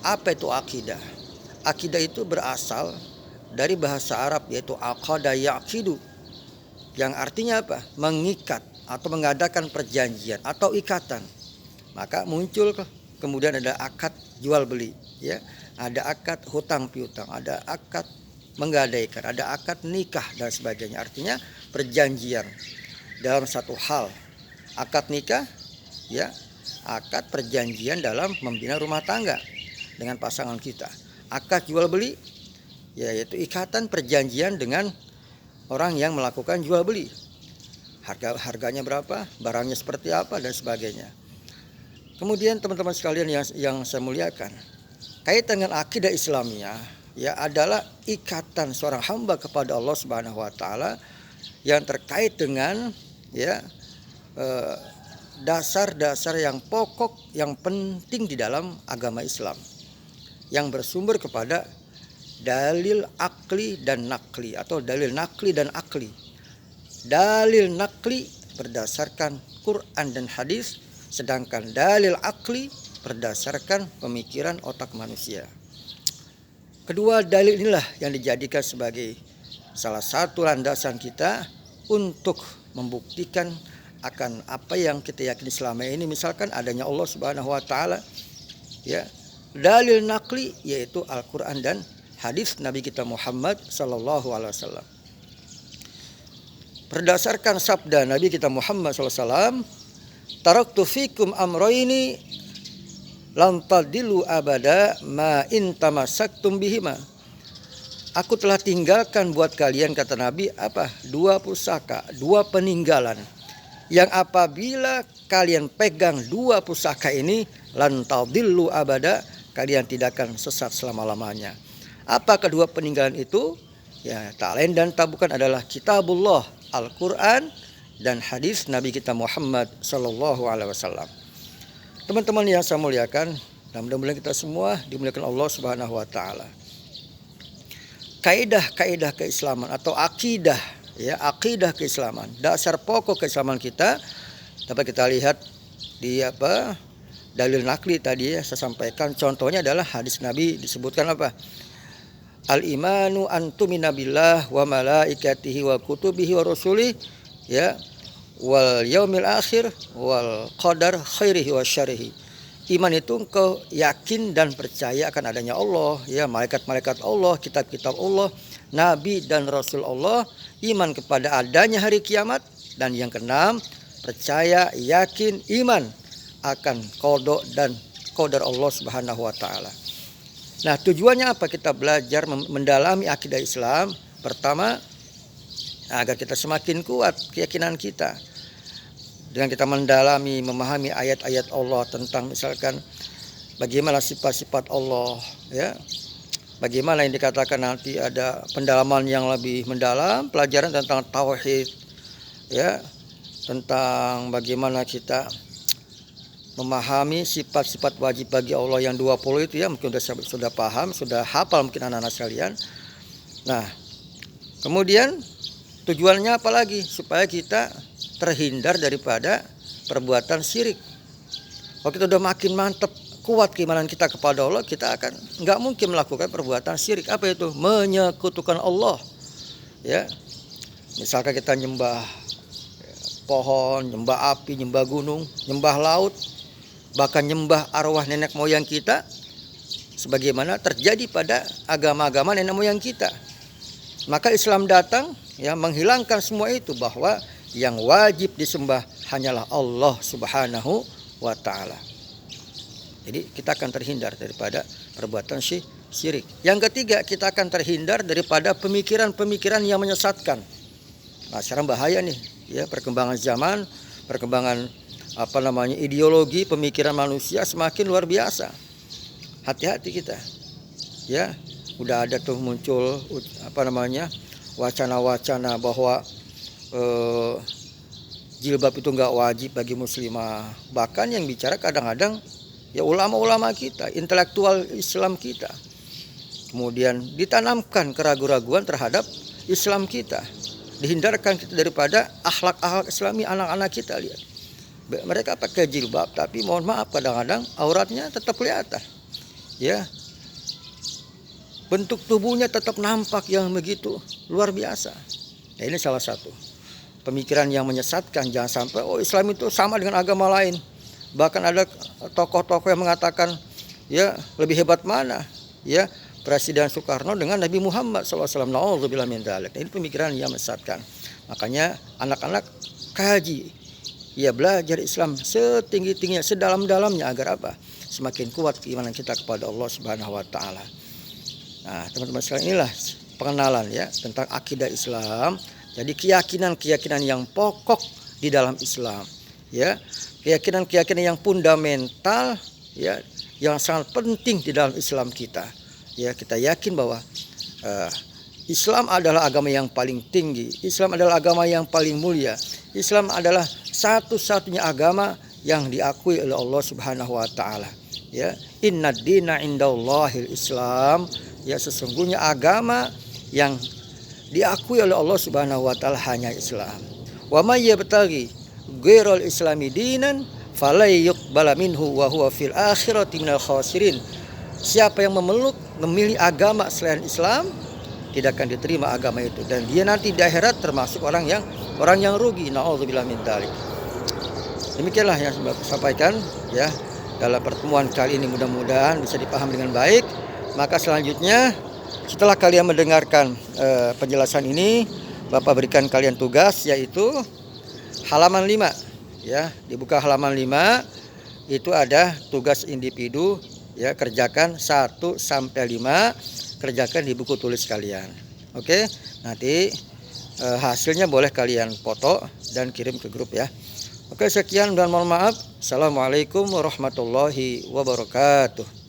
Apa itu akidah? Akidah itu berasal dari bahasa Arab yaitu aqada yaqidu, yang artinya apa? Mengikat atau mengadakan perjanjian atau ikatan. Maka muncul kemudian ada akad jual beli, ya. Ada akad hutang piutang, ada akad menggadaikan, ada akad nikah dan sebagainya. Artinya perjanjian dalam satu hal. Akad nikah, ya, akad perjanjian dalam membina rumah tangga dengan pasangan kita. Akad jual beli, yaitu ikatan perjanjian dengan orang yang melakukan jual beli. Harganya berapa, barangnya seperti apa dan sebagainya. Kemudian teman-teman sekalian yang saya muliakan, kaitan dengan akidah Islamiyah, ya, adalah ikatan seorang hamba kepada Allah Subhanahu wa taala yang terkait dengan, ya, dasar-dasar yang pokok yang penting di dalam agama Islam, yang bersumber kepada dalil akli dan nakli, atau dalil nakli dan akli. Dalil nakli berdasarkan Quran dan hadis, sedangkan dalil akli berdasarkan pemikiran otak manusia. Kedua dalil inilah yang dijadikan sebagai salah satu landasan kita untuk membuktikan akan apa yang kita yakini selama ini, misalkan adanya Allah Subhanahu wa taala, ya. Dalil nakli yaitu Al-Qur'an dan hadis Nabi kita Muhammad sallallahu alaihi wasallam. Berdasarkan sabda Nabi kita Muhammad sallallahu alaihi wasallam, taraktu fikum amroini lan tadillu abada ma in tamassaktum bihima. Aku telah tinggalkan buat kalian, kata Nabi, apa? Dua pusaka, dua peninggalan, yang apabila kalian pegang dua pusaka ini, lan tadillu abada, kalian tidak akan sesat selama-lamanya. Apa kedua peninggalan itu? Ya, tak lain dan tak bukan adalah kitabullah, Al-Quran, dan hadis Nabi kita Muhammad sallallahu alaihi wasallam. Teman-teman yang saya muliakan, dan mudah-mudahan kita semua dimuliakan Allah Subhanahu wa taala. Kaidah-kaidah keislaman atau akidah, ya, akidah keislaman, dasar pokok keislaman kita dapat kita lihat di dalil nakli tadi, ya, saya sampaikan. Contohnya adalah hadis Nabi, disebutkan apa? Al-imanu antumina billah wa malaikatihi wa kutubihi wa rasulih, ya, wal yaumil akhir wal qadar khairihi wa syarihi. Iman itu engkau yakin dan percaya akan adanya Allah, ya, malaikat-malaikat Allah, kitab-kitab Allah, nabi dan rasul Allah, iman kepada adanya hari kiamat, dan yang keenam, percaya, yakin, iman akan qada dan qadar Allah Subhanahu wa taala. Nah, tujuannya apa kita belajar mendalami akidah Islam? Pertama, agar kita semakin kuat keyakinan kita. Dengan kita mendalami, memahami ayat-ayat Allah tentang misalkan bagaimana sifat-sifat Allah, ya. Bagaimana yang dikatakan nanti ada pendalaman yang lebih mendalam, pelajaran tentang tauhid, ya. Tentang bagaimana kita memahami sifat-sifat wajib bagi Allah yang 20 itu, ya, mungkin sudah paham, sudah hafal mungkin anak-anak sekalian. Nah, kemudian tujuannya apa lagi? Supaya kita terhindar daripada perbuatan syirik. Kalau kita udah makin mantap, kuat keimanan kita kepada Allah, kita akan nggak mungkin melakukan perbuatan syirik. Apa itu? Menyekutukan Allah, ya. Misalkan kita nyembah pohon, nyembah api, nyembah gunung, nyembah laut, bahkan nyembah arwah nenek moyang kita, sebagaimana terjadi pada agama-agama nenek moyang kita. Maka Islam datang, ya, menghilangkan semua itu, bahwa yang wajib disembah hanyalah Allah Subhanahu wa taala. Jadi kita akan terhindar daripada perbuatan syirik. Yang ketiga, kita akan terhindar daripada pemikiran-pemikiran yang menyesatkan. Nah, sekarang bahaya nih, ya, perkembangan zaman, perkembangan ideologi, pemikiran manusia semakin luar biasa. Hati-hati kita. Ya, udah ada tuh muncul wacana-wacana bahwa jilbab itu nggak wajib bagi muslimah. Bahkan yang bicara kadang-kadang, ya, ulama-ulama kita, intelektual Islam kita. Kemudian ditanamkan keraguan-raguan terhadap Islam kita. Dihindarkan kita daripada akhlak-akhlak Islami anak-anak kita. Lihat, mereka pakai jilbab, tapi mohon maaf kadang-kadang auratnya tetap kelihatan. ya bentuk tubuhnya tetap nampak yang begitu luar biasa. Ya, ini salah satu pemikiran yang menyesatkan. Jangan sampai Islam itu sama dengan agama lain. Bahkan ada tokoh-tokoh yang mengatakan ya lebih hebat mana ya Presiden Soekarno dengan Nabi Muhammad SAW. Na'udzubillah min dzalik. Ini pemikiran yang menyesatkan. Makanya anak-anak kaji, ya belajar Islam setinggi-tingginya, sedalam-dalamnya agar apa? Semakin kuat keimanan kita kepada Allah Subhanahu wa taala. Nah, teman-teman sekalian, inilah pengenalan ya tentang akidah Islam. Jadi keyakinan-keyakinan yang pokok di dalam Islam, ya. Keyakinan-keyakinan yang fundamental ya, yang sangat penting di dalam Islam kita. Ya, kita yakin bahwa Islam adalah agama yang paling tinggi. Islam adalah agama yang paling mulia. Islam adalah satu-satunya agama yang diakui oleh Allah Subhanahu wa taala. Ya, innad dina indallahil Islam. Ya, sesungguhnya agama yang diakui oleh Allah Subhanahu wa taala hanya Islam. Wa may yabtaghi ghairal islami dinan falay yuqbala minhu wa huwa fil akhirati minal khasirin. Siapa yang memilih agama selain Islam, tidak akan diterima agama itu, dan dia nanti di akhirat termasuk orang yang rugi. Na'udzubillah min dzalik. Demikianlah yang saya sampaikan ya dalam pertemuan kali ini, mudah-mudahan bisa dipahami dengan baik. Maka selanjutnya setelah kalian mendengarkan penjelasan ini, Bapak berikan kalian tugas, yaitu halaman 5 ya. Dibuka halaman 5, itu ada tugas individu ya, kerjakan 1 sampai 5, kerjakan di buku tulis kalian. Oke, nanti hasilnya boleh kalian foto dan kirim ke grup ya. Oke, sekian dan mohon maaf. Assalamualaikum warahmatullahi wabarakatuh.